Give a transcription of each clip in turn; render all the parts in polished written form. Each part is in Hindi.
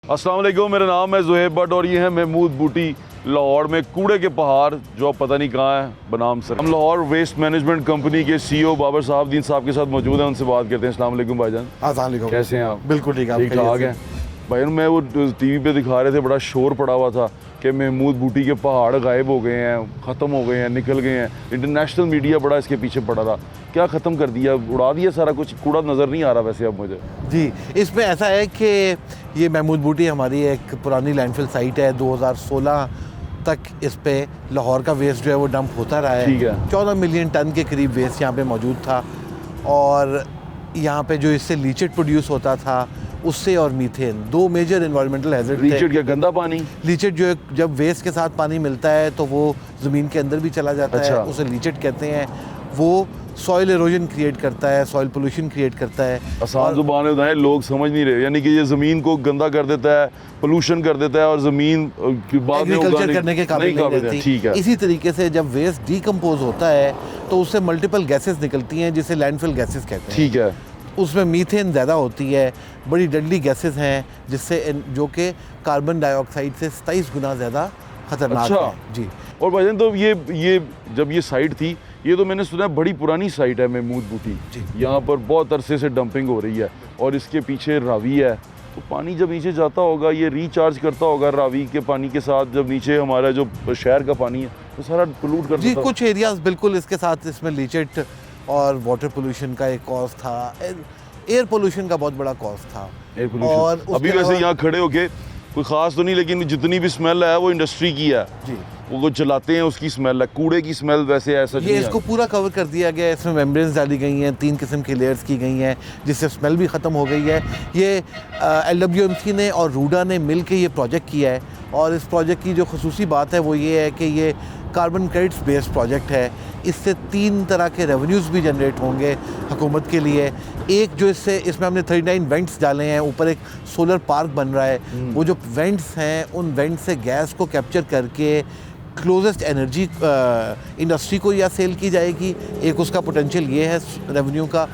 अस्सलाम वालेकुम, मेरा नाम है ज़ुहैब भट्ट और ये है महमूद बूटी लाहौर में कूड़े के पहाड़ जो अब पता नहीं कहाँ है बनाम सर। हम लाहौर वेस्ट मैनेजमेंट कंपनी के CEO बाबर साहब दीन साहब के साथ मौजूद हैं, उनसे बात करते हैं। अस्सलाम वालेकुम भाईजान। अस्सलाम वालेकुम। कैसे हैं आप? बिल्कुल ठीक है भाईजान। मैं वो TV पे दिखा रहे थे, बड़ा शोर पड़ा हुआ था कि महमूद बूटी के पहाड़ गायब हो गए हैं, ख़त्म हो गए हैं, निकल गए हैं। इंटरनेशनल मीडिया बड़ा इसके पीछे पड़ा था। क्या ख़त्म कर दिया, उड़ा दिया सारा कुछ? कूड़ा नज़र नहीं आ रहा वैसे अब मुझे। जी, इसमें ऐसा है कि ये महमूद बूटी हमारी एक पुरानी लैंडफिल साइट है। 2016 तक इस पे लाहौर का वेस्ट जो है वो डंप होता रहा है। ठीक है। 14 मिलियन टन के करीब वेस्ट यहाँ पे मौजूद था और यहाँ पे जो इससे लीचेट प्रोड्यूस होता था उससे और मीथेन, दो मेजर एनवायरमेंटल हैजर्ड थे। लीचेट क्या, गंदा पानी? लीचेट जो है जब वेस्ट के साथ पानी मिलता है तो वो ज़मीन के अंदर भी चला जाता अच्छा। है, उसे लीचेट कहते हैं। वो सॉइल एरोजन क्रिएट करता है, सॉइल पोल्यूशन क्रिएट करता है। आसान जुबान में बताएं, लोग समझ नहीं रहे। यानी कि ये ज़मीन को गंदा कर देता है, पोल्यूशन कर देता है और ज़मीन बाद में एग्रीकल्चर करने के काबिल नहीं रहती। ठीक है। इसी तरीके से जब वेस्ट डीकम्पोज होता है तो उससे मल्टीपल गैसेस निकलती हैं जिसे लैंडफिल गैसेस कहते हैं। ठीक है। उसमें मीथेन ज़्यादा होती है, बड़ी डडली गैसेस हैं जिससे जो कि कार्बन डाइऑक्साइड से 27 गुना ज़्यादा खतरनाक अच्छा। है। जी। और भाईजान तो ये जब ये साइट थी, ये तो मैंने सुना है बड़ी पुरानी साइट है महमूद बूटी। यहाँ पर बहुत अरसे से डंपिंग हो रही है और इसके पीछे रावी है। तो पानी जब नीचे जाता होगा, ये रिचार्ज करता होगा रावी के पानी के साथ। जब नीचे हमारा जो शहर का पानी है तो सारा पोल्यूट कर देता है। कुछ एरियाज बिल्कुल इसके साथ, इसमें लीचेट और वाटर पोल्यूशन का एक कॉज था, एयर पोल्यूशन का बहुत बड़ा कॉज था। और अभी वैसे यहाँ खड़े होके कोई ख़ास तो नहीं, लेकिन जितनी भी स्मेल है वो इंडस्ट्री की है जी। वो जलाते हैं उसकी स्मेल है, कूड़े की स्मेल वैसे ऐसा ये इसको पूरा कवर कर दिया गया है। इसमें मेम्ब्रेन्स डाली गई हैं, 3 किस्म की लेयर्स की गई हैं जिससे स्मेल भी ख़त्म हो गई है। ये LWMC ने और रूडा ने मिल के ये प्रोजेक्ट किया है और इस प्रोजेक्ट की जो खसूसी बात है वो ये है कि ये कार्बन क्रेडिट्स बेस्ड प्रोजेक्ट है। इससे 3 तरह के रेवेन्यूज़ भी जनरेट होंगे हुकूमत के लिए। एक जो इसमें हमने 39 वेंट्स डाले हैं, ऊपर एक सोलर पार्क बन रहा है। वो जो वेंट्स हैं उन वेंट से गैस को कैप्चर करके क्लोजेस्ट एनर्जी इंडस्ट्री को या सेल की जाएगी। एक उसका पोटेंशियल ये है रेवेन्यू का।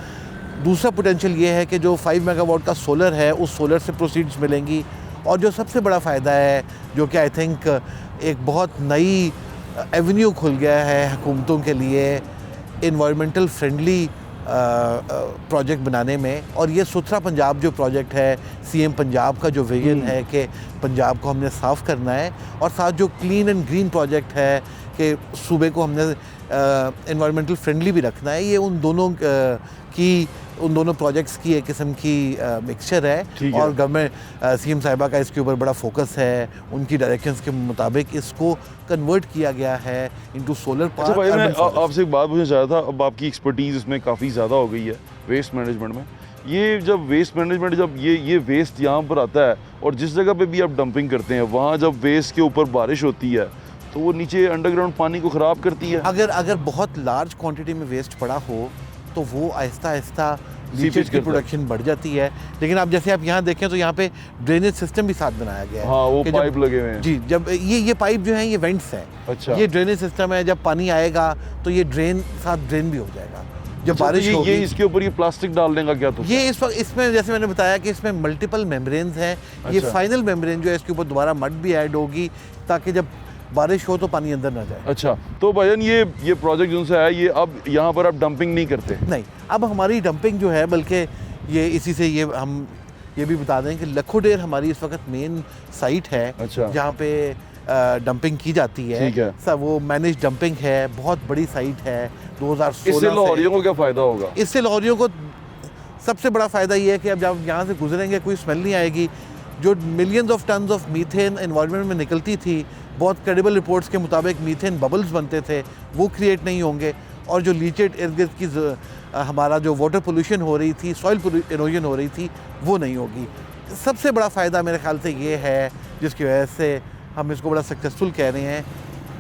दूसरा पोटेंशियल ये है कि जो 5 मेगावाट का सोलर है उस सोलर से प्रोसीड्स मिलेंगी। और जो सबसे बड़ा फ़ायदा है, जो कि आई थिंक एक बहुत नई एवेन्यू खुल गया है हुकूमतों के लिए इन्वायरमेंटल फ्रेंडली प्रोजेक्ट बनाने में। और ये सुथरा पंजाब जो प्रोजेक्ट है, CM पंजाब का जो विजन है कि पंजाब को हमने साफ़ करना है, और साथ जो क्लीन एंड ग्रीन प्रोजेक्ट है कि सूबे को हमने इन्वायरमेंटल फ्रेंडली भी रखना है, ये उन दोनों प्रोजेक्ट्स की एक किस्म की मिक्सचर है। और गवर्नमेंट CM साहिबा का इसके ऊपर बड़ा फोकस है। उनकी डायरेक्शंस के मुताबिक इसको कन्वर्ट किया गया है इनटू सोलर पार्क। अच्छा भाई, मैं आपसे एक बात पूछना चाह रहा था। अब आपकी एक्सपर्टीज़ इसमें काफ़ी ज़्यादा हो गई है वेस्ट मैनेजमेंट में। ये जब वेस्ट मैनेजमेंट जब ये वेस्ट यहाँ पर आता है और जिस जगह पे भी आप डंपिंग करते हैं, वहाँ जब वेस्ट के ऊपर बारिश होती है तो वो नीचे अंडरग्राउंड पानी को ख़राब करती है। अगर बहुत लार्ज क्वांटिटी में वेस्ट पड़ा हो तो वो आहिस्ता आहिस्ता लीचेज की प्रोडक्शन बढ़ जाती है। लेकिन आप जैसे आप यहाँ देखें तो यहाँ पे ड्रेनेज सिस्टम भी साथ बनाया गया है। हाँ, वो पाइप लगे हुए हैं। जी, जब ये पाइप जो है ये वेंट्स हैं। अच्छा। ये ड्रेनेज सिस्टम है, जब पानी आएगा तो ये साथ ड्रेन भी हो जाएगा। जब बारिश होगी, ये इसके ऊपर ये प्लास्टिक डालने का क्या? तो ये इस वक्त इसमें जैसे मैंने बताया कि इसमें मल्टीपल मेम्ब्रेन्स हैं। ये फाइनल मेम्ब्रेन जो है इसके ऊपर दोबारा मड भी ऐड होगी ताकि जब बारिश हो तो पानी अंदर ना जाए। अच्छा, तो भाईजान ये प्रोजेक्ट जिनसे है, ये अब यहाँ पर आप डंपिंग नहीं करते? नहीं, अब हमारी डंपिंग जो है, बल्कि ये इसी से हम ये भी बता दें कि लखोडेर हमारी इस वक्त मेन साइट है। अच्छा। जहाँ पे डंपिंग की जाती है। ठीक है। सब वो मैनेज डंपिंग है, बहुत बड़ी साइट है। 2016 इससे लाहौरियों को क्या फ़ायदा होगा? इससे लाहौरियों को सबसे बड़ा फ़ायदा ये है कि अब जब यहाँ से गुजरेंगे कोई स्मेल नहीं आएगी। जो millions of tons of methane environment में निकलती थी, बहुत क्रेडिबल रिपोर्ट्स के मुताबिक मीथेन बबल्स बनते थे, वो क्रिएट नहीं होंगे। और जो लीचेट इर्द गिर्द की हमारा जो वाटर पोल्यूशन हो रही थी, सॉइल इरोजन हो रही थी, वो नहीं होगी। सबसे बड़ा फ़ायदा मेरे ख्याल से ये है, जिसकी वजह से हम इसको बड़ा सक्सेसफुल कह रहे हैं,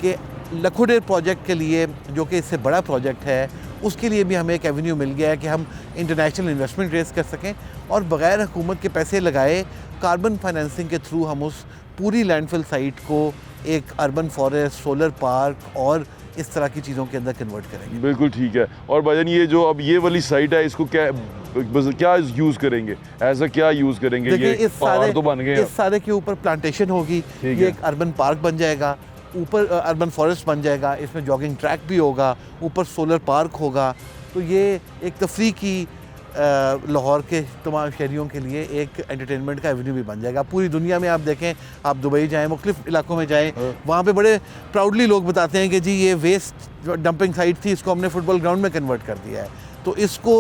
कि लखोडेर प्रोजेक्ट के लिए, जो कि इससे बड़ा प्रोजेक्ट है, उसके लिए भी हमें एक एवेन्यू मिल गया है कि हम इंटरनेशनल इन्वेस्टमेंट रेस कर सकें और बग़ैर हुकूमत के पैसे लगाए कार्बन फाइनेंसिंग के थ्रू हम उस पूरी लैंडफिल साइट को एक अर्बन फॉरेस्ट, सोलर पार्क और इस तरह की चीज़ों के अंदर कन्वर्ट करेंगे। बिल्कुल ठीक है। और भाईजान ये जो अब ये वाली साइट है इसको क्या यूज़ करेंगे, ऐसा क्या यूज़ करेंगे? देखिए ये पहाड़ तो बन गए, इस सारे के ऊपर प्लांटेशन होगी, ये एक अर्बन पार्क बन जाएगा, ऊपर अर्बन फॉरेस्ट बन जाएगा, इसमें जॉगिंग ट्रैक भी होगा, ऊपर सोलर पार्क होगा। तो ये एक तफरी की लाहौर के तमाम शहरियों के लिए एक एंटरटेनमेंट का एवेन्यू भी बन जाएगा। पूरी दुनिया में आप देखें, आप दुबई जाएं, मुख्तलिफ इलाकों में जाएं, वहाँ पे बड़े प्राउडली लोग बताते हैं कि जी ये वेस्ट डंपिंग साइट थी, इसको हमने फुटबॉल ग्राउंड में कन्वर्ट कर दिया है। तो इसको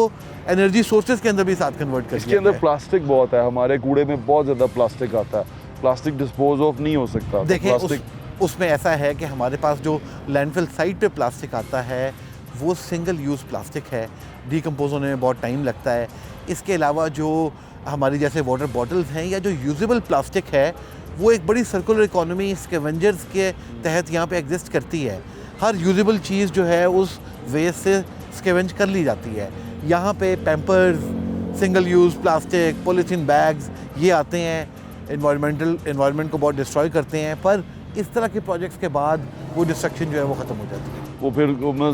एनर्जी सोर्सेज के अंदर भी साथ कन्वर्ट कर दिया। इसके अंदर प्लास्टिक बहुत है, हमारे कूड़े में बहुत ज़्यादा प्लास्टिक आता है, प्लास्टिक डिस्पोज ऑफ नहीं हो सकता। देखें उसमें ऐसा है कि हमारे पास जो लैंडफिल साइट पे प्लास्टिक आता है वो सिंगल यूज़ प्लास्टिक है, डिकम्पोज होने में बहुत टाइम लगता है। इसके अलावा जो हमारी जैसे वाटर बॉटल्स हैं या जो यूजेबल प्लास्टिक है वो एक बड़ी सर्कुलर इकोनॉमी स्कैवेंजर्स के तहत यहाँ पे एग्जिस्ट करती है। हर यूजेबल चीज़ जो है उस वेस्ट से स्कैवेंज कर ली जाती है। यहाँ पे Pampers, single use plastic, polythene bags ये आते हैं, एनवायरनमेंट को बहुत डिस्ट्रॉय करते हैं, पर इस तरह के प्रोजेक्ट्स के बाद वो डिस्ट्रक्शन जो है वो ख़त्म हो जाती है। वो फिर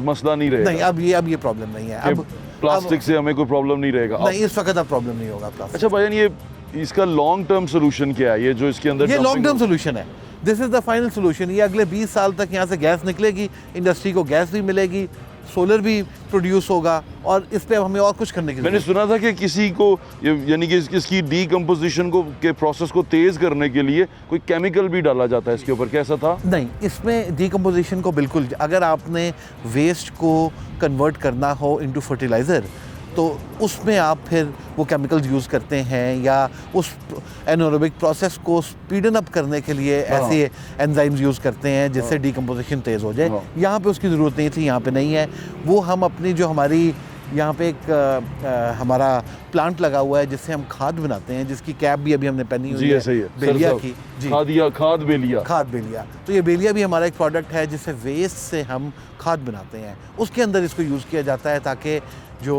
मसला नहीं रहेगा। नहीं, अब ये प्रॉब्लम नहीं है। अब प्लास्टिक से हमें कोई प्रॉब्लम नहीं रहेगा। नहीं, इस वक्त अब प्रॉब्लम नहीं होगा प्लास्टिक। अच्छा भाईजान, ये इसका लॉन्ग टर्म सोल्यूशन क्या है? ये जो इसके अंदर ये लॉन्ग टर्म सोल्यूशन है, this is the final solution. ये अगले 20 साल तक यहाँ से गैस निकलेगी, इंडस्ट्री को गैस भी मिलेगी, सोलर भी प्रोड्यूस होगा, और इस पे अब हमें और कुछ करने की मैंने सुना था कि किसी को यानी कि इसकी डीकम्पोजिशन को के प्रोसेस को तेज़ करने के लिए कोई केमिकल भी डाला जाता है इसके ऊपर, कैसा था? नहीं, इसमें डीकम्पोजिशन को बिल्कुल, अगर आपने वेस्ट को कन्वर्ट करना हो इनटू फर्टिलाइज़र तो उसमें आप फिर वो केमिकल्स यूज़ करते हैं, या उस एनारोबिक प्रोसेस को स्पीडन अप करने के लिए ऐसे एंजाइम्स यूज़ करते हैं जिससे डीकम्पोजिशन तेज़ हो जाए। यहाँ पे उसकी ज़रूरत नहीं थी, यहाँ पे नहीं है। वो हम अपनी जो हमारी यहाँ पे एक हमारा प्लांट लगा हुआ है जिससे हम खाद बनाते हैं, जिसकी कैप भी अभी हमने पहनी हुई है, सही है, बेलिया की जी, खाद बेलिया। तो ये बेलिया भी हमारा एक प्रोडक्ट है जिससे वेस्ट से हम खाद बनाते हैं, उसके अंदर इसको यूज़ किया जाता है ताकि जो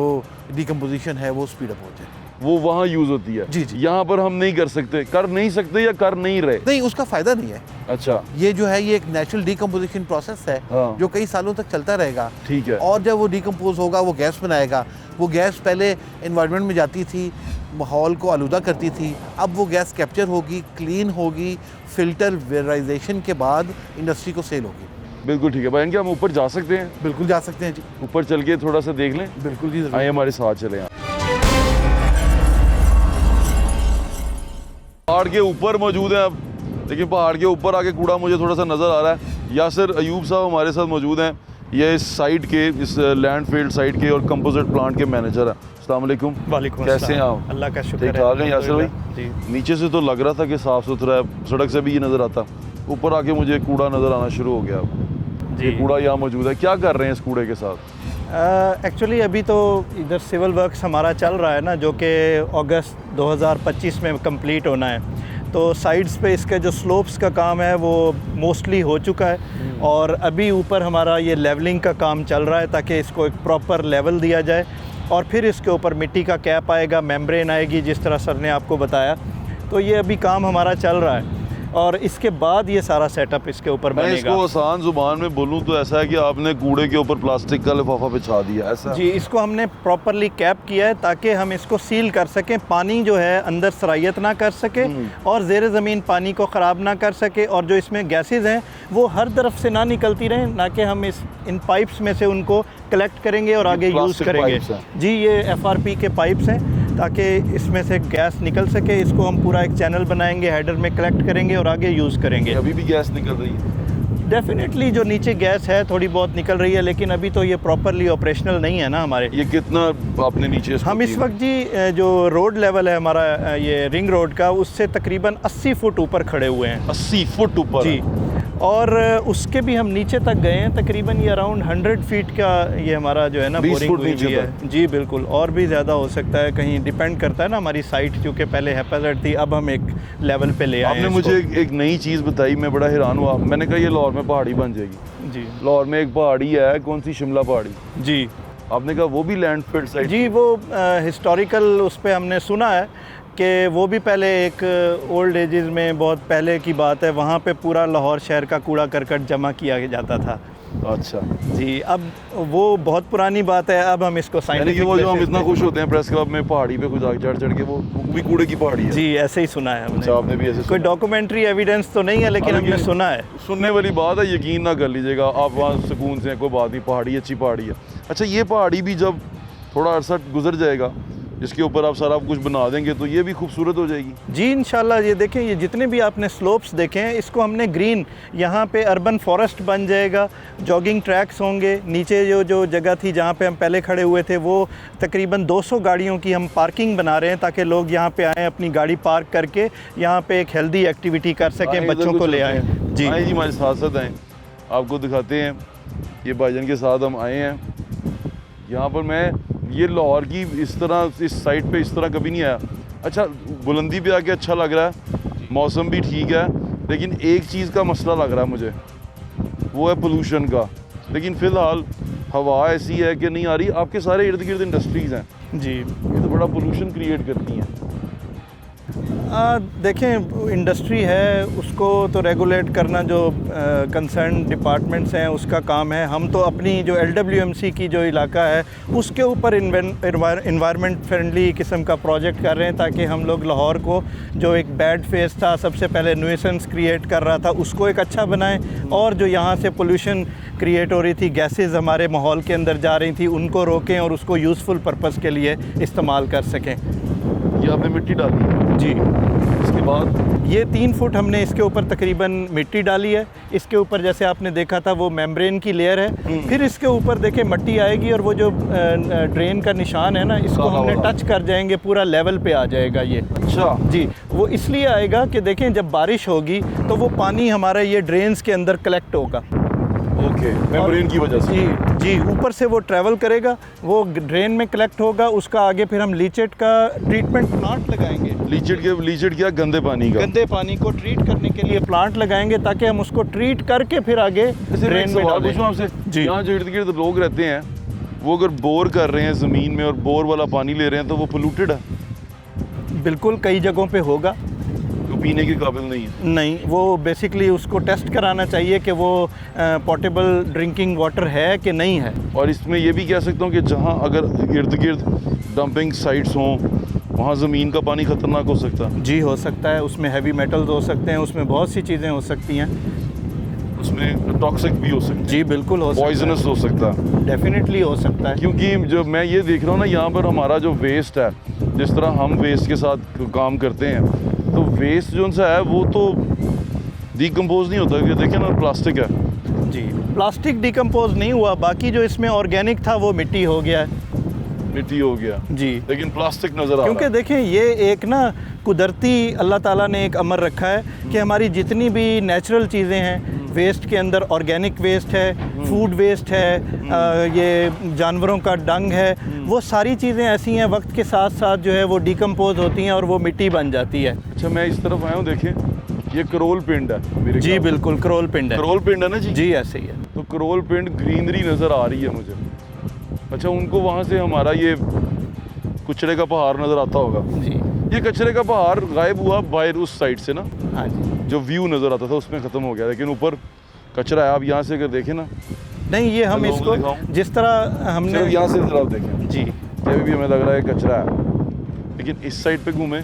डीकम्पोजिशन है वो स्पीड अप हो जाए। वो वहाँ यूज़ होती है जी जी। यहाँ पर हम नहीं कर सकते या कर नहीं रहे? नहीं, उसका फ़ायदा नहीं है। अच्छा, ये जो है ये एक नेचुरल डीकम्पोजिशन प्रोसेस है जो कई सालों तक चलता रहेगा। ठीक है। और जब वो डीकम्पोज होगा वो गैस बनाएगा। वो गैस पहले एनवायरनमेंट में जाती थी, माहौल को आलूदा करती थी, अब वो गैस कैप्चर होगी, क्लीन होगी, फिल्टर वेराइजेशन के बाद इंडस्ट्री को सेल होगी। बिल्कुल ठीक है भाई, क्या हम ऊपर जा सकते हैं? बिल्कुल जा सकते हैं जी, ऊपर चल के थोड़ा सा देख लें। बिल्कुल जी, आइए हमारे साथ चले। पहाड़ के ऊपर मौजूद हैं अब, लेकिन पहाड़ के ऊपर आके कूड़ा मुझे थोड़ा सा नज़र आ रहा है। यासिर अयूब साहब हमारे साथ मौजूद हैं, ये इस साइट के, इस लैंडफील्ड साइट के और कंपोजिट प्लांट के मैनेजर हैं। अस्सलाम वालेकुम। वालेकुम कैसे हैं अस्सलाम। आप? अल्लाह का शुक्र ठीक है। ठाक हैं यासिर भाई? जी। नीचे से तो लग रहा था कि साफ़ सुथरा है, सड़क से भी ये नज़र आता, ऊपर आके मुझे कूड़ा नज़र आना शुरू हो गया। ये कूड़ा यहाँ मौजूद है, क्या कर रहे हैं इस कूड़े के साथ? एक्चुअली अभी तो इधर सिविल वर्क्स हमारा चल रहा है ना, जो कि अगस्त 2025 में कंप्लीट होना है। तो साइड्स पे इसके जो स्लोप्स का काम है वो मोस्टली हो चुका है, और अभी ऊपर हमारा ये लेवलिंग का काम चल रहा है ताकि इसको एक प्रॉपर लेवल दिया जाए, और फिर इसके ऊपर मिट्टी का कैप आएगा, मेम्ब्रेन आएगी, जिस तरह सर ने आपको बताया। तो ये अभी काम हमारा चल रहा है, और इसके बाद ये सारा सेटअप इसके ऊपर मैं बनेगा। इसको आसान जुबान में बोलूँ तो ऐसा है कि आपने कूड़े के ऊपर प्लास्टिक का लिफाफा बिछा दिया, ऐसा? जी, इसको हमने प्रॉपरली कैप किया है ताकि हम इसको सील कर सकें, पानी जो है अंदर सरायत ना कर सके और ज़ेर ज़मीन पानी को ख़राब ना कर सके, और जो इसमें गैसेस हैं वो हर तरफ से ना निकलती रहें, ना कि हम इन पाइप्स में से उनको कलेक्ट करेंगे और आगे यूज़ करेंगे। जी, ये FRP के पाइप्स हैं ताकि इसमें से गैस निकल सके। इसको हम पूरा एक चैनल बनाएंगे, हेडर में कलेक्ट करेंगे और आगे यूज़ करेंगे। अभी भी गैस निकल रही है? डेफिनेटली जो नीचे गैस है थोड़ी बहुत निकल रही है, लेकिन अभी तो ये प्रॉपरली ऑपरेशनल नहीं है ना हमारे। ये कितना आपने नीचे? हम इस वक्त जी जो रोड लेवल है हमारा ये रिंग रोड का, उससे तकरीबन 80 फुट ऊपर खड़े हुए हैं। 80 फुट ऊपर? जी, और उसके भी हम नीचे तक गए हैं, तकरीबन ये अराउंड 100 फीट का ये हमारा जो है ना 20 बोरिंग फुट हुई नीचे है। जी बिल्कुल, और भी ज़्यादा हो सकता है, कहीं डिपेंड करता है ना। हमारी साइट चूँकि पहले हैप्पीज़ेड थी, अब हम एक लेवल पे ले आए हैं। आपने मुझे एक नई चीज़ बताई, मैं बड़ा हैरान हुआ। मैंने कहा ये लाहौर में पहाड़ी बन जाएगी। जी, लाहौर में एक पहाड़ी है, कौन सी? शिमला पहाड़ी। जी, आपने कहा वो भी लैंडफील्ड साइट? जी, वो हिस्टोरिकल उस पर हमने सुना है कि वो भी पहले एक ओल्ड एजेस में बहुत पहले की बात है, वहाँ पे पूरा लाहौर शहर का कूड़ा करकट जमा किया जाता था। अच्छा, जी। अब वो बहुत पुरानी बात है, अब हम इसको यानी कि वो जो हम इतना खुश होते हैं प्रेस क्लब में पहाड़ी पे खुद चढ़ चढ़ के, वो भी कूड़े की पहाड़ी है। जी, ऐसे ही सुना है हमने। अच्छा, आपने भी ऐसे कोई सुना? डॉक्यूमेंट्री एविडेंस तो नहीं है, लेकिन हाँ, हमने लेकिन सुना है। सुनने वाली बात है, यकीन ना कर लीजिएगा आप, वहाँ सुकून से, कोई बात नहीं, पहाड़ी अच्छी पहाड़ी है। अच्छा, ये पहाड़ी भी जब थोड़ा अरसा गुजर जाएगा, इसके ऊपर आप सारा कुछ बना देंगे तो ये भी खूबसूरत हो जाएगी। जी इंशाल्लाह। ये देखें, ये जितने भी आपने स्लोप्स देखे हैं, इसको हमने ग्रीन, यहाँ पे अर्बन फॉरेस्ट बन जाएगा, जॉगिंग ट्रैक्स होंगे। नीचे जो जगह थी जहाँ पे हम पहले खड़े हुए थे, वो तकरीबन 200 गाड़ियों की हम पार्किंग बना रहे हैं, ताकि लोग यहाँ पे आएँ, अपनी गाड़ी पार्क करके यहाँ पे एक हेल्दी एक्टिविटी कर सकें, बच्चों को ले आएँ। जी जी, हमारे साथ साथ आएँ, आपको दिखाते हैं। ये भाईजान के साथ हम आए हैं यहाँ पर। मैं ये लाहौर की इस तरह, इस साइड पे इस तरह कभी नहीं आया। अच्छा, बुलंदी पे आके अच्छा लग रहा है, मौसम भी ठीक है, लेकिन एक चीज़ का मसला लग रहा है मुझे, वो है पोल्यूशन का। लेकिन फ़िलहाल हवा ऐसी है कि नहीं आ रही। आपके सारे इर्द गिर्द इंडस्ट्रीज़ हैं जी। ये तो बड़ा पोल्यूशन क्रिएट करती हैं। देखें, इंडस्ट्री है, उसको तो रेगुलेट करना जो कंसर्न डिपार्टमेंट्स हैं उसका काम है। हम तो अपनी जो LWMC की जो इलाका है उसके ऊपर इन्वायरमेंट फ्रेंडली किस्म का प्रोजेक्ट कर रहे हैं, ताकि हम लोग लाहौर को, जो एक बैड फेस था, सबसे पहले न्यूसेंस क्रिएट कर रहा था, उसको एक अच्छा बनाएं, और जो यहाँ से पोल्यूशन क्रिएट हो रही थी, गैसेस हमारे माहौल के अंदर जा रही थी, उनको रोकें और उसको यूज़फुल पर्पस के लिए इस्तेमाल कर सकें। ये आपने मिट्टी डाली है जी। इसके बाद ये 3 फुट हमने इसके ऊपर तकरीबन मिट्टी डाली है। इसके ऊपर जैसे आपने देखा था वो मेम्ब्रेन की लेयर है। फिर इसके ऊपर देखें मट्टी आएगी, और वो जो ड्रेन का निशान है ना, इसको हमने टच कर जाएंगे, पूरा लेवल पे आ जाएगा ये। अच्छा जी, वो इसलिए आएगा कि देखें, जब बारिश होगी तो वो पानी हमारा ये ड्रेन्स के अंदर कलेक्ट होगा। ओके, मेम्ब्रेन की वजह से। जी जी, ऊपर से वो ट्रैवल करेगा, वो ड्रेन में कलेक्ट होगा, उसका आगे फिर हम लीचेट का ट्रीटमेंट प्लांट लगाएंगे। लीचेट क्या, गंदे पानी का? गंदे पानी को ट्रीट करने के लिए प्लांट लगाएंगे, ताकि हम उसको ट्रीट करके फिर आगे ड्रेन में डालें। पूछूं आपसे, यहाँ जो इर्द गिर्द लोग रहते हैं, वो अगर बोर कर रहे हैं ज़मीन में और बोर वाला पानी ले रहे हैं, तो वो पोल्यूटेड है? बिल्कुल, कई जगहों पे होगा, तो पीने के काबिल नहीं है। नहीं, वो बेसिकली उसको टेस्ट कराना चाहिए कि वो पोर्टेबल ड्रिंकिंग वाटर है कि नहीं है। और इसमें ये भी कह सकता हूँ कि जहाँ अगर इर्द गिर्द डंपिंग साइट्स हों, वहाँ ज़मीन का पानी ख़तरनाक हो सकता है। जी, हो सकता है, उसमें हैवी मेटल्स हो सकते हैं, उसमें बहुत सी चीज़ें हो सकती हैं, उसमें टॉक्सिक भी हो सकता है। जी बिल्कुल हो सकता है, पॉइजनस हो सकता है, डेफिनेटली हो सकता है। क्योंकि जो मैं ये देख रहा हूँ ना, यहाँ पर हमारा जो वेस्ट है, जिस तरह हम वेस्ट के साथ काम करते हैं, तो वेस्ट जो सा है वो तो डिकम्पोज नहीं होता। ये देखें ना, प्लास्टिक है। जी, प्लास्टिक डिकम्पोज नहीं हुआ, बाकी जो इसमें ऑर्गेनिक था वो मिट्टी हो गया है। मिट्टी हो गया जी, लेकिन प्लास्टिक नज़र आ रहा है। क्योंकि देखें, ये एक ना कुदरती अल्लाह ताला ने एक अमर रखा है कि हमारी जितनी भी नेचुरल चीज़ें हैं, वेस्ट के अंदर ऑर्गेनिक वेस्ट है, फूड वेस्ट है, ये जानवरों का डंग है, वो सारी चीज़ें ऐसी हैं, वक्त के साथ साथ जो है वो डिकम्पोज होती हैं और वो मिट्टी बन जाती है। अच्छा, मैं इस तरफ आया हूँ, देखें, ये करोल पिंड है मेरे जी ख्याल से। बिल्कुल, करोल पिंड है। करोल पिंड है ना जी? जी ऐसे ही है। तो करोल पिंड ग्रीनरी नज़र आ रही है मुझे। अच्छा, उनको वहाँ से हमारा ये कचरे का पहाड़ नज़र आता होगा। जी, ये कचरे का पहाड़ गायब हुआ बाहर उस साइड से ना, हाँ जी। जो व्यू नज़र आता था उसमें ख़त्म हो गया, लेकिन ऊपर कचरा है। आप यहाँ से अगर देखें ना, नहीं, ये हम मैं इसको दिखाऊं? जिस तरह हमने सिर्फ यहाँ से जरा देखें, जी ये भी हमें लग रहा है कचरा है, लेकिन इस साइड पे घूमें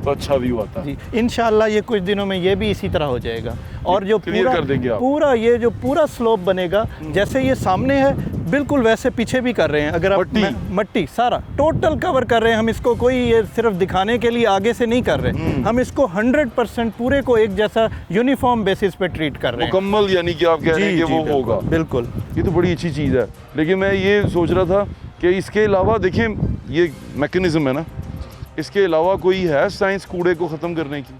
तो अच्छा व्यू आता है। जी, इंशाल्लाह ये कुछ दिनों में ये भी इसी तरह हो जाएगा, और जो क्लियर कर देंगे आप। ये जो पूरा स्लोप बनेगा, जैसे ये सामने है बिल्कुल वैसे पीछे भी कर रहे हैं। अगर आप मट्टी सारा टोटल कवर कर रहे हैं, हम इसको कोई ये सिर्फ दिखाने के लिए आगे से नहीं कर रहे, हम इसको 100% पूरे को एक जैसा यूनिफॉर्म बेसिस पे ट्रीट कर रहे हैं, मुकम्मल। यानी कि आप कह रहे हैं कि वो होगा। बिल्कुल, ये तो बड़ी अच्छी चीज़ है, लेकिन मैं ये सोच रहा था कि इसके अलावा देखें, ये मैकेनिज्म है ना, इसके अलावा कोई है साइंस कूड़े को ख़त्म करने की?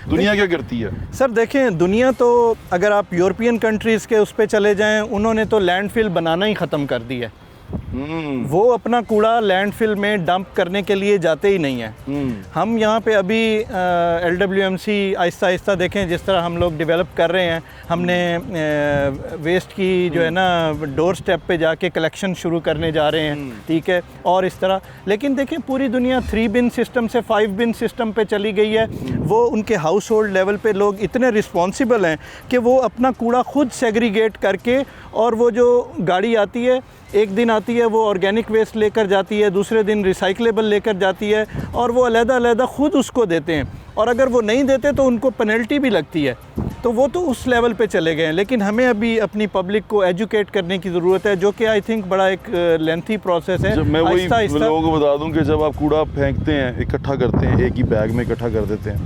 दुनिया क्या करती है? सर देखें, दुनिया तो अगर आप यूरोपियन कंट्रीज़ के उस पर चले जाएं, उन्होंने तो लैंडफिल बनाना ही ख़त्म कर दिया है। वो अपना कूड़ा लैंडफिल में डंप करने के लिए जाते ही नहीं है। हम यहाँ पे अभी LWMC आहिस्ता आहिस्ता देखें जिस तरह हम लोग डेवलप कर रहे हैं, हमने वेस्ट की जो है ना डोर स्टेप पे जाके कलेक्शन शुरू करने जा रहे हैं, ठीक है, और इस तरह। लेकिन देखें पूरी दुनिया 3 बिन सिस्टम से 5 बिन सिस्टम पे चली गई है। वो उनके हाउस होल्ड लेवल पे लोग इतने रिस्पॉन्सिबल हैं कि वो अपना कूड़ा खुद सेग्रीगेट करके, और वो जो गाड़ी आती है एक दिन आती है वो ऑर्गेनिक वेस्ट लेकर जाती है, दूसरे दिन रिसाइकलेबल लेकर जाती है, और वो अलग-अलग खुद उसको देते हैं। और अगर वो नहीं देते तो उनको पेनल्टी भी लगती है। तो वो तो उस लेवल पे चले गए हैं। लेकिन हमें अभी अपनी पब्लिक को एजुकेट करने की ज़रूरत है, जो कि आई थिंक बड़ा एक लेंथी प्रोसेस है। जब मैं वही लोगों को बता दूं कि जब आप कूड़ा फेंकते हैं, इकट्ठा करते हैं, एक ही बैग में इकट्ठा कर देते हैं,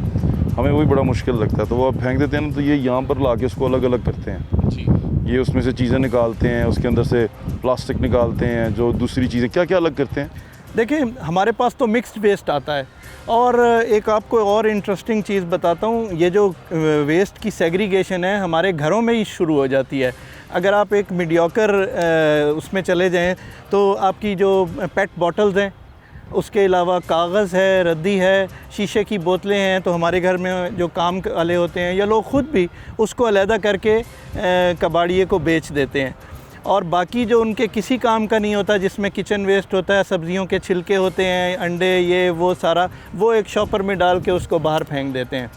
हमें वही बड़ा मुश्किल लगता है। तो वो आप फेंक देते हैं ना, तो ये यहाँ पर ला के उसको अलग अलग करते हैं जी। ये उसमें से चीज़ें निकालते हैं, उसके अंदर से प्लास्टिक निकालते हैं, जो दूसरी चीज़ें क्या क्या अलग करते हैं। देखिए हमारे पास तो मिक्स्ड वेस्ट आता है। और एक आपको और इंटरेस्टिंग चीज़ बताता हूँ, ये जो वेस्ट की सेग्रीगेशन है हमारे घरों में ही शुरू हो जाती है। अगर आप एक मीडियोकर उसमें चले जाएं तो आपकी जो पेट बॉटल्स हैं, उसके अलावा कागज़ है, रद्दी है, शीशे की बोतलें हैं, तो हमारे घर में जो काम वाले होते हैं या लोग ख़ुद भी उसको अलहदा करके कबाड़िए को बेच देते हैं। और बाकी जो उनके किसी काम का नहीं होता, जिसमें किचन वेस्ट होता है, सब्जियों के छिलके होते हैं, अंडे, ये वो सारा, वो एक शॉपर में डाल के उसको बाहर फेंक देते हैं।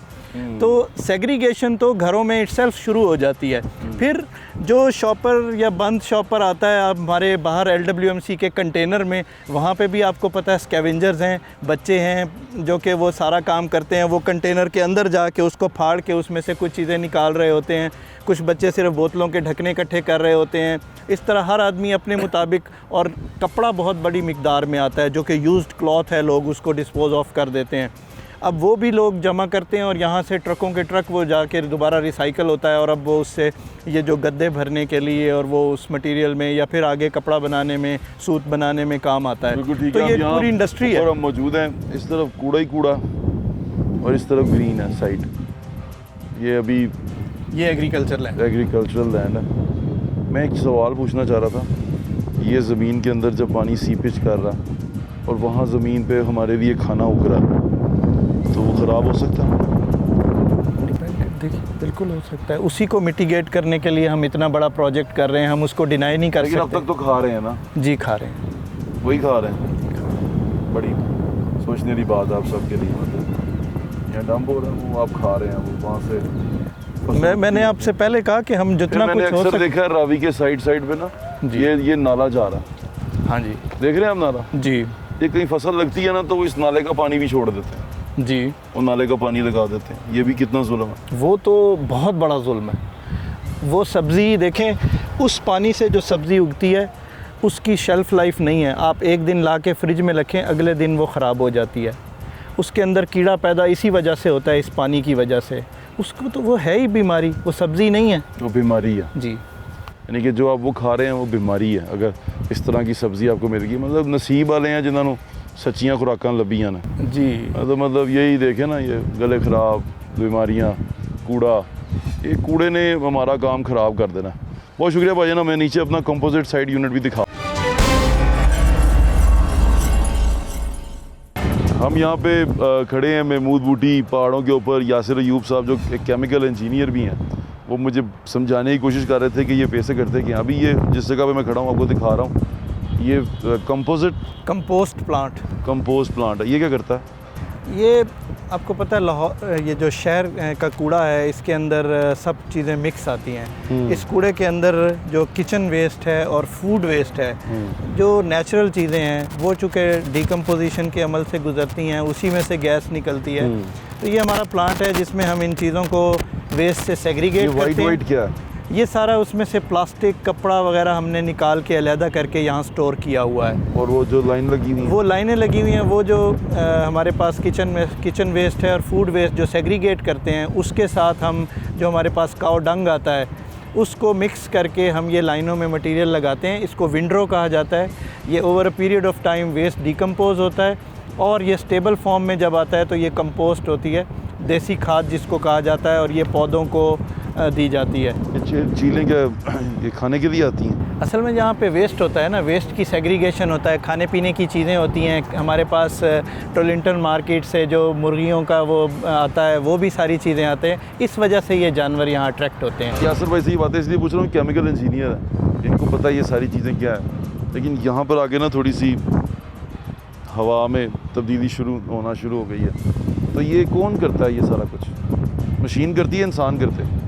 तो सेग्रीगेशन तो घरों में इटसेल्फ शुरू हो जाती है। फिर जो शॉपर या बंद शॉपर आता है आप हमारे बाहर LWMC के कंटेनर में, वहाँ पे भी आपको पता है स्कैवेंजर्स हैं, बच्चे हैं जो कि वो सारा काम करते हैं। वो कंटेनर के अंदर जाके उसको फाड़ के उसमें से कुछ चीज़ें निकाल रहे होते हैं। कुछ बच्चे सिर्फ बोतलों के ढकने इकट्ठे कर रहे होते हैं। इस तरह हर आदमी अपने मुताबिक, और कपड़ा बहुत बड़ी मिकदार में आता है जो कि यूज्ड क्लॉथ है, लोग उसको डिस्पोज ऑफ कर देते हैं। अब वो भी लोग जमा करते हैं और यहाँ से ट्रकों के ट्रक वो जाके दोबारा रिसाइकल होता है, और अब वो उससे ये जो गद्दे भरने के लिए और वो उस मटेरियल में या फिर आगे कपड़ा बनाने में, सूत बनाने में काम आता है। तो ये पूरी इंडस्ट्री है। हम मौजूद हैं, इस तरफ कूड़ा ही कूड़ा और इस तरफ ग्रीन है साइड। ये अभी ये एग्रीकल्चरल लैंड है। मैं एक सवाल पूछना चाह रहा था, ये ज़मीन के अंदर जब पानी सीपेज कर रहा और वहाँ ज़मीन पे हमारे लिए खाना उग रहा, तो वो ख़राब हो सकता है? देखिए बिल्कुल हो सकता है। उसी को मिटिगेट करने के लिए हम इतना बड़ा प्रोजेक्ट कर रहे हैं, हम उसको डिनाई नहीं कर सकते। अब तक तो खा रहे हैं ना? जी खा रहे हैं, वही खा रहे हैं। बड़ी सोचने की बात है आप सबके लिए। मतलब यहाँ डंप हो रहा है, वो आप खा रहे हैं, वो वहाँ से। मैंने आपसे पहले कहा कि हम जितना कुछ हो अक्सर देखा है रावी के साइड पे ना, ये नाला जा रहा है। हाँ जी, देख रहे हैं आप नाला जी। ये कहीं फसल लगती है ना, तो वो इस नाले का पानी भी छोड़ देते हैं जी, वो नाले का पानी लगा देते हैं। ये भी कितना जुल्म है। वो तो बहुत बड़ा जुल्म है। वो सब्ज़ी देखें, उस पानी से जो सब्ज़ी उगती है उसकी शेल्फ़ लाइफ नहीं है। आप एक दिन ला के फ्रिज में रखें, अगले दिन वो ख़राब हो जाती है। उसके अंदर कीड़ा पैदा इसी वजह से होता है, इस पानी की वजह से। उसको तो वो है ही बीमारी, वो सब्ज़ी नहीं है, वो बीमारी है जी। यानी कि जो आप वो खा रहे हैं वो बीमारी है। अगर इस तरह की सब्ज़ी आपको मिल गई, मतलब नसीब वाले हैं जिन्होंने सच्चियाँ खुराकां लभियां ने जी। तो मतलब यही देखें ना, ये गले ख़राब, बीमारियाँ, कूड़ा, ये कूड़े ने हमारा काम ख़राब कर देना। बहुत शुक्रिया भाई ना। मैं नीचे अपना कंपोजिट साइड यूनिट भी दिखा। हम यहाँ पे खड़े हैं महमूद बूटी पहाड़ों के ऊपर। यासिर अयूब साहब जो एक केमिकल इंजीनियर भी हैं, वो मुझे समझाने की कोशिश कर रहे थे कि ये कैसे करते कि अभी ये जिस जगह पे मैं खड़ा हूँ आपको दिखा रहा हूँ, ये कंपोस्ट प्लांट है। ये क्या करता है? ये आपको पता है लाहौर, ये जो शहर का कूड़ा है, इसके अंदर सब चीज़ें मिक्स आती हैं। इस कूड़े के अंदर जो किचन वेस्ट है और फूड वेस्ट है, जो नेचुरल चीज़ें हैं, वो चूँकि डिकम्पोजिशन के अमल से गुजरती हैं, उसी में से गैस निकलती है। तो ये हमारा प्लांट है जिसमें हम इन चीज़ों को वेस्ट से सेग्रीगेट करते हैं। वाइट क्या है? ये सारा उसमें से प्लास्टिक, कपड़ा वगैरह हमने निकाल के अलहदा करके यहाँ स्टोर किया हुआ है। और वो जो लाइन लगी हुई है, वो लाइनें लगी हुई हैं, वो जो हमारे पास किचन वेस्ट है और फूड वेस्ट जो सेग्रीगेट करते हैं, उसके साथ हम जो हमारे पास काऊ डंग आता है उसको मिक्स करके हम ये लाइनों में मटेरियल लगाते हैं। इसको विंड्रो कहा जाता है। ये over a period of time waste decompose होता है और ये स्टेबल फॉर्म में जब आता है तो ये कंपोस्ट होती है, देसी खाद जिसको कहा जाता है, और ये पौधों को दी जाती है। ये झीलें क्या ये खाने के लिए आती हैं? असल में जहाँ पे वेस्ट होता है ना, वेस्ट की सेग्रीगेशन होता है, खाने पीने की चीज़ें होती हैं। हमारे पास टोलिंटन मार्केट से जो मुर्गियों का वो आता है, वो भी सारी चीज़ें आते हैं। इस वजह से ये जानवर यहाँ अट्रैक्ट होते हैं। यासर भाई सही बात है, इसलिए पूछ रहा हूँ, केमिकल इंजीनियर है, इनको पता है ये सारी चीज़ें क्या है। लेकिन यहाँ पर आगे ना थोड़ी सी हवा में तब्दीली होना शुरू हो गई है। तो ये कौन करता है ये सारा कुछ? मशीन करती है, इंसान करते हैं?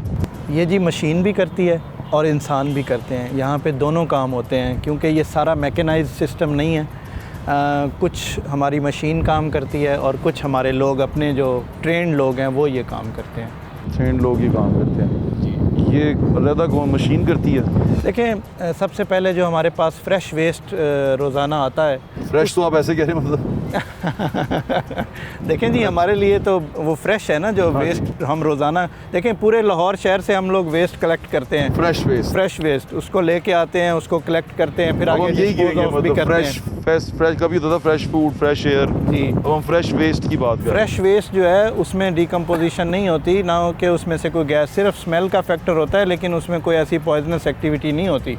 ये जी मशीन भी करती है और इंसान भी करते हैं। यहाँ पे दोनों काम होते हैं, क्योंकि ये सारा मैकेनाइज्ड सिस्टम नहीं है। कुछ हमारी मशीन काम करती है और कुछ हमारे लोग, अपने जो ट्रेंड लोग हैं, वो ये काम करते हैं। ट्रेंड लोग ये काम करते हैं। ये अलग कौन मशीन करती है? देखें, सबसे पहले जो हमारे पास फ्रेश वेस्ट रोज़ाना आता है। फ्रेश तो आप ऐसे कह रहे हैं मतलब? देखें जी, हमारे लिए तो वो फ्रेश है ना, जो वेस्ट हम रोज़ाना, देखें पूरे लाहौर शहर से हम लोग वेस्ट कलेक्ट करते हैं। फ्रेश वेस्ट उसको लेके आते हैं, उसको कलेक्ट करते हैं, फिर आगे डिस्पोज ऑफ भी करते हैं। फ्रेश कभी होता था फ्रेश फूड, फ्रेश एयर। जी, अब हम फ्रेश वेस्ट की बात कर रहे हैं। फ्रेश वेस्ट जो है उसमें डिकम्पोजिशन नहीं होती, ना कि उसमें से कोई गैस, सिर्फ स्मेल का फैक्टर होता है, लेकिन उसमें कोई ऐसी पॉइजनस एक्टिविटी नहीं होती।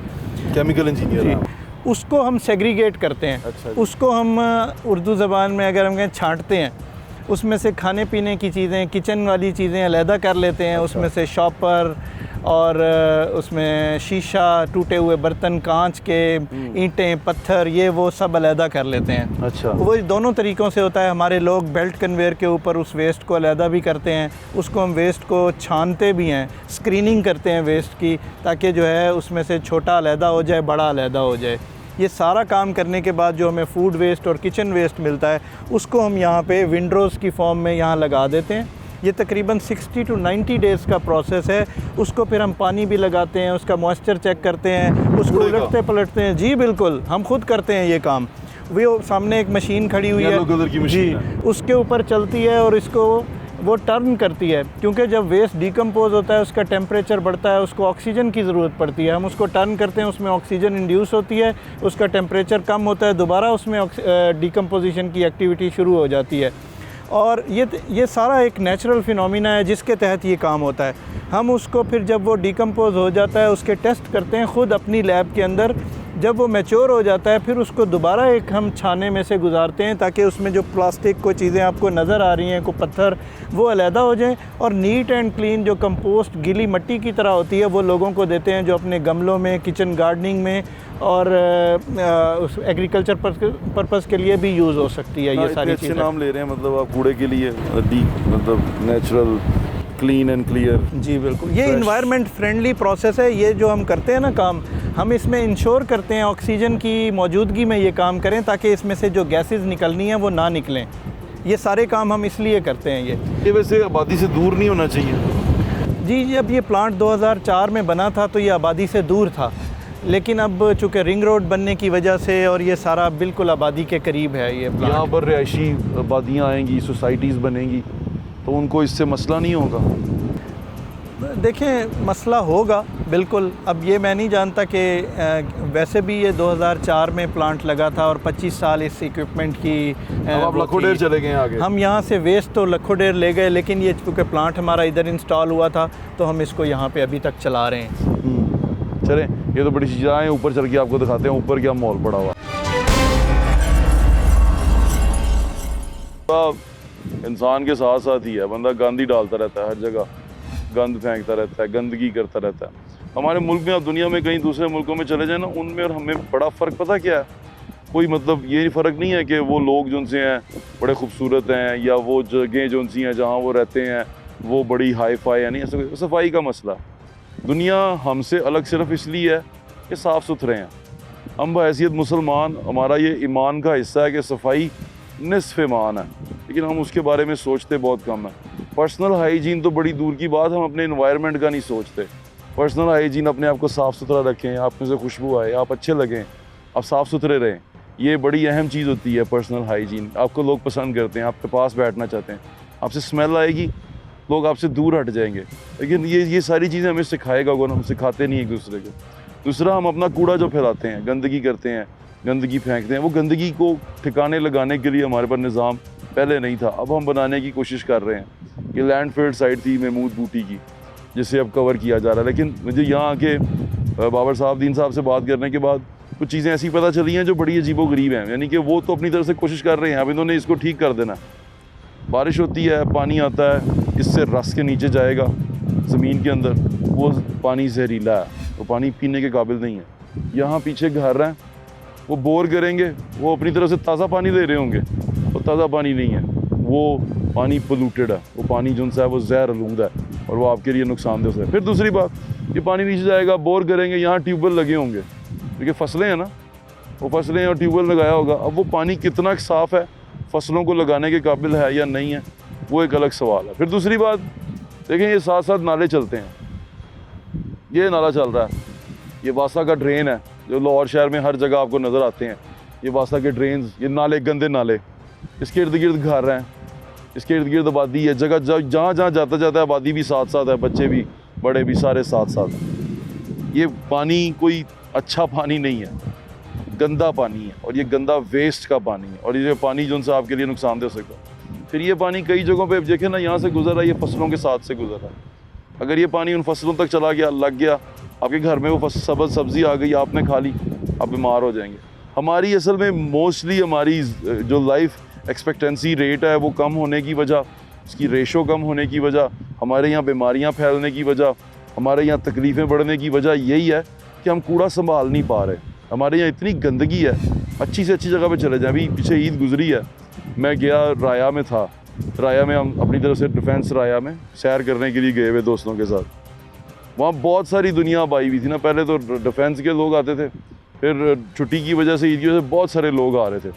केमिकल इंजीनियर उसको हम सेग्रीगेट करते हैं। अच्छा। उसको हम उर्दू ज़बान में अगर हम कहें छांटते हैं। उसमें से खाने पीने की चीज़ें, किचन वाली चीज़ें अलहदा कर लेते हैं। उसमें से शॉपर और उसमें शीशा, टूटे हुए बर्तन, कांच के, ईंटें, पत्थर, ये वो सब अलहदा कर लेते हैं। अच्छा। वो दोनों तरीक़ों से होता है। हमारे लोग बेल्ट कन्वेयर के ऊपर उस वेस्ट को अलहदा भी करते हैं। उसको हम वेस्ट को छानते भी हैं, स्क्रीनिंग करते हैं वेस्ट की, ताकि जो है उसमें से छोटा अलहदा हो जाए, बड़ा अलहदा हो जाए। ये सारा काम करने के बाद जो हमें फूड वेस्ट और किचन वेस्ट मिलता है, उसको हम यहाँ पे विंडोज़ की फॉर्म में यहाँ लगा देते हैं। ये तकरीबन 60 to 90 डेज़ का प्रोसेस है। उसको फिर हम पानी भी लगाते हैं, उसका मॉइस्चर चेक करते हैं, उसको उलटते पलटते हैं। जी बिल्कुल, हम खुद करते हैं ये काम। वो सामने एक मशीन खड़ी हुई है जी, उसके ऊपर चलती है और इसको वो टर्न करती है, क्योंकि जब वेस्ट डिकम्पोज होता है उसका टेम्परेचर बढ़ता है, उसको ऑक्सीजन की ज़रूरत पड़ती है। हम उसको टर्न करते हैं, उसमें ऑक्सीजन इंड्यूस होती है, उसका टेम्परेचर कम होता है, दोबारा उसमें डिकम्पोजिशन की एक्टिविटी शुरू हो जाती है। और ये सारा एक नेचुरल फिनोमिना है जिसके तहत ये काम होता है। हम उसको फिर जब वो डिकम्पोज हो जाता है उसके टेस्ट करते हैं खुद अपनी लैब के अंदर। जब वो मैच्योर हो जाता है फिर उसको दोबारा एक हम छाने में से गुजारते हैं, ताकि उसमें जो प्लास्टिक को चीज़ें आपको नज़र आ रही हैं, को पत्थर, वो अलहदा हो जाएं और नीट एंड क्लीन जो कंपोस्ट गीली मिट्टी की तरह होती है वो लोगों को देते हैं, जो अपने गमलों में, किचन गार्डनिंग में और उस एग्रीकल्चर पर्पज़ के लिए भी यूज़ हो सकती है। ये सारी चीज़ें नाम ले रहे हैं, मतलब आप कूड़े के लिए मतलब नेचुरल, क्लीन एंड क्लियर। जी बिल्कुल, ये इन्वायरमेंट फ्रेंडली प्रोसेस है। ये जो हम करते हैं ना काम, हम इसमें इंश्योर करते हैं ऑक्सीजन की मौजूदगी में ये काम करें, ताकि इसमें से जो गैसेस निकलनी हैं वो ना निकलें। ये सारे काम हम इसलिए करते हैं। ये वैसे आबादी से दूर नहीं होना चाहिए? जी, जब ये प्लांट 2004 में बना था तो ये आबादी से दूर था, लेकिन अब चूँकि रिंग रोड बनने की वजह से और ये सारा बिल्कुल आबादी के करीब है ये प्लांट। यहाँ पर रिहायशी आबादियाँ आएंगी, सोसाइटीज़ बनेंगी, तो उनको इससे मसला नहीं होगा? देखें, मसला होगा बिल्कुल। अब ये मैं नहीं जानता कि वैसे भी ये 2004 में प्लांट लगा था और 25 साल इस इक्विपमेंट की आप लाखों डेर चले गए आगे। हम यहाँ से वेस्ट तो लाखों डेर ले गए, लेकिन ये चूँकि प्लांट हमारा इधर इंस्टॉल हुआ था तो हम इसको यहाँ पे अभी तक चला रहे हैं। चलें, ये तो बड़ी चीज़ें आए, ऊपर चल के आपको दिखाते हैं ऊपर क्या माहौल पड़ा हुआ। इंसान के साथ साथ ही है, बंदा गंद ही डालता रहता है, हर जगह गंद फेंकता रहता है, गंदगी करता रहता है। हमारे मुल्क में, आप दुनिया में कहीं दूसरे मुल्कों में चले जाए ना, उनमें और हमें बड़ा फ़र्क पता क्या है? कोई मतलब ये फ़र्क नहीं है कि वो लोग जो उनसे हैं बड़े खूबसूरत हैं, या वो जगह जो उनसी हैं जहाँ वो रहते हैं वो बड़ी हाई फाई है, नहीं ऐसा। सफाई का मसला, दुनिया हमसे अलग सिर्फ इसलिए है कि साफ़ सुथरे हैं। हम बहैसियत मुसलमान, हमारा ये ईमान का हिस्सा है कि सफाई निस्फ़ ईमान है, लेकिन हम उसके बारे में सोचते बहुत कम है। पर्सनल हाइजीन तो बड़ी दूर की बात, हम अपने इन्वायरमेंट का नहीं सोचते। पर्सनल हाइजीन, अपने आप को साफ़ सुथरा रखें, आप में से खुशबू आए, आप अच्छे लगें, आप साफ़ सुथरे रहें, ये बड़ी अहम चीज़ होती है। पर्सनल हाइजीन, आपको लोग पसंद करते हैं, आपके पास बैठना चाहते हैं, आपसे स्मेल आएगी, लोग आपसे दूर हट जाएंगे। लेकिन ये सारी चीज़ें हमें सिखाएगा कौन? हम सिखाते नहीं एक दूसरे को। दूसरा, हम अपना कूड़ा जो फैलाते हैं, गंदगी करते हैं, गंदगी फेंकते हैं, वो गंदगी को ठिकाने लगाने के लिए हमारे पास निज़ाम पहले नहीं था, अब हम बनाने की कोशिश कर रहे हैं। ये लैंडफील्ड साइट थी महमूद बूटी की, जिसे अब कवर किया जा रहा है। लेकिन मुझे यहाँ आके बाबर साहब, दीन साहब से बात करने के बाद कुछ चीज़ें ऐसी पता चली हैं जो बड़ी अजीबो-गरीब हैं। यानी कि वो तो अपनी तरफ से कोशिश कर रहे हैं, अब इन्होंने इसको ठीक कर देना। बारिश होती है, पानी आता है, इससे रस के नीचे जाएगा ज़मीन के अंदर, वो पानी जहरीला है, वो पानी पीने के काबिल नहीं है। यहाँ पीछे घर हैं, वो बोर करेंगे, वो अपनी तरफ से ताज़ा पानी दे रहे होंगे, वो ताज़ा पानी नहीं है, वो पानी पोल्यूटेड है, वो पानी जो है वो जहर आलूद है और वो आपके लिए नुकसानदेह है। फिर दूसरी बात, ये पानी नीचे जाएगा, बोर करेंगे, यहाँ ट्यूबवेल लगे होंगे, क्योंकि फसलें हैं ना, वो फसलें और ट्यूबवेल लगाया होगा। अब वो पानी कितना साफ़ है, फसलों को लगाने के काबिल है या नहीं है, वो एक अलग सवाल है। फिर दूसरी बात देखें, ये साथ साथ नाले चलते हैं, ये नाला चल रहा है, ये वासा का ड्रेन है जो लाहौर शहर में हर जगह आपको नज़र आते हैं। ये वासा के ड्रेन्स, ये नाले, गंदे नाले, इसके इर्द गिर्द घर हैं, इसके इर्द गिर्द आबादी है, जगह जहाँ जहाँ जाता जाता है आबादी भी साथ साथ है, बच्चे भी बड़े भी सारे साथ साथ। ये पानी कोई अच्छा पानी नहीं है, गंदा पानी है, और ये गंदा वेस्ट का पानी है, और ये पानी जो उनसे आपके लिए नुकसानदेह हो सकता है। फिर ये पानी कई जगहों पे देखें ना, यहाँ से गुजर रहा है, ये फसलों के साथ से गुजर रहा है। अगर ये पानी उन फसलों तक चला गया, लग गया, आपके घर में वो सब्ज़ी आ गई, आपने खा ली, आप बीमार हो जाएंगे। हमारी असल में मोस्टली हमारी जो लाइफ एक्सपेक्टेंसी रेट है वो कम होने की वजह, उसकी रेशो कम होने की वजह, हमारे यहाँ बीमारियाँ फैलने की वजह, हमारे यहाँ तकलीफ़ें बढ़ने की वजह यही है कि हम कूड़ा संभाल नहीं पा रहे। हमारे यहाँ इतनी गंदगी है, अच्छी से अच्छी जगह पे चले जाएं। अभी पीछे ईद गुजरी है, मैं गया, राया में था, राया में हम अपनी तरफ से डिफेंस राया में सैर करने के लिए गए हुए दोस्तों के साथ। वहाँ बहुत सारी दुनिया अब आई हुई थी ना, पहले तो डिफेंस के लोग आते थे, फिर छुट्टी की वजह से, ईद की वजह से बहुत सारे लोग आ रहे थे।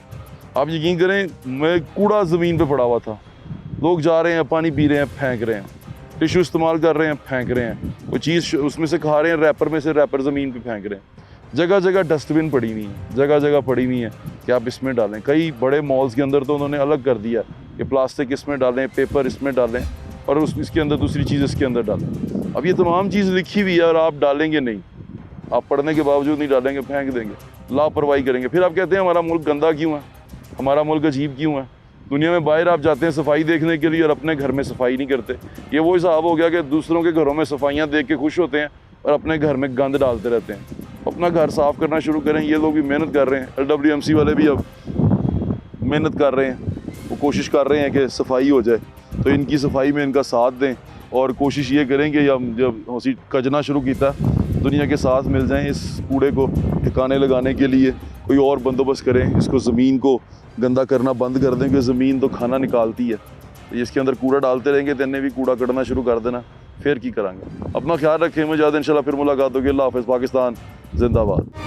आप यकीन करें, मैं कूड़ा ज़मीन पे पड़ा हुआ था, लोग जा रहे हैं, पानी पी रहे हैं, फेंक रहे हैं, टिश्यू इस्तेमाल कर रहे हैं, फेंक रहे हैं, कोई चीज़ उसमें से खा रहे हैं, रैपर में से रैपर ज़मीन पे फेंक रहे हैं। जगह जगह डस्टबिन पड़ी हुई हैं, जगह जगह पड़ी हुई हैं कि आप इसमें डालें। कई बड़े मॉल्स के अंदर तो उन्होंने अलग कर दिया कि प्लास्टिक इसमें डालें, पेपर इसमें डालें, और इसके अंदर दूसरी चीज़ इसके अंदर डालें। अब ये तमाम चीज़ लिखी हुई है और आप डालेंगे नहीं, आप पढ़ने के बावजूद नहीं डालेंगे, फेंक देंगे, लापरवाही करेंगे। फिर आप कहते हैं हमारा मुल्क गंदा क्यों है, हमारा मुल्क अजीब क्यों है। दुनिया में बाहर आप जाते हैं सफाई देखने के लिए और अपने घर में सफाई नहीं करते। ये वो हिसाब हो गया कि दूसरों के घरों में सफाइयाँ देख के खुश होते हैं और अपने घर में गंद डालते रहते हैं। अपना घर साफ़ करना शुरू करें। ये लोग भी मेहनत कर रहे हैं, LWMC वाले भी अब मेहनत कर रहे हैं, वो कोशिश कर रहे हैं कि सफाई हो जाए, तो इनकी सफाई में इनका साथ दें और कोशिश ये करें कि हम जब उसी कजना शुरू किया, दुनिया के साथ मिल जाएं इस कूड़े को ठिकाने लगाने के लिए, कोई और बंदोबस्त करें, इसको ज़मीन को गंदा करना बंद कर दें, क्योंकि ज़मीन तो खाना निकालती है। तो इसके अंदर कूड़ा डालते रहेंगे तो इन्हें भी कूड़ा कढ़ना शुरू कर देना, फिर की करांगे। अपना ख्याल रखें, मुझे इंशाल्लाह फिर मुलाकात होगी। अल्लाह हाफ़िज़। पाकिस्तान जिंदाबाद।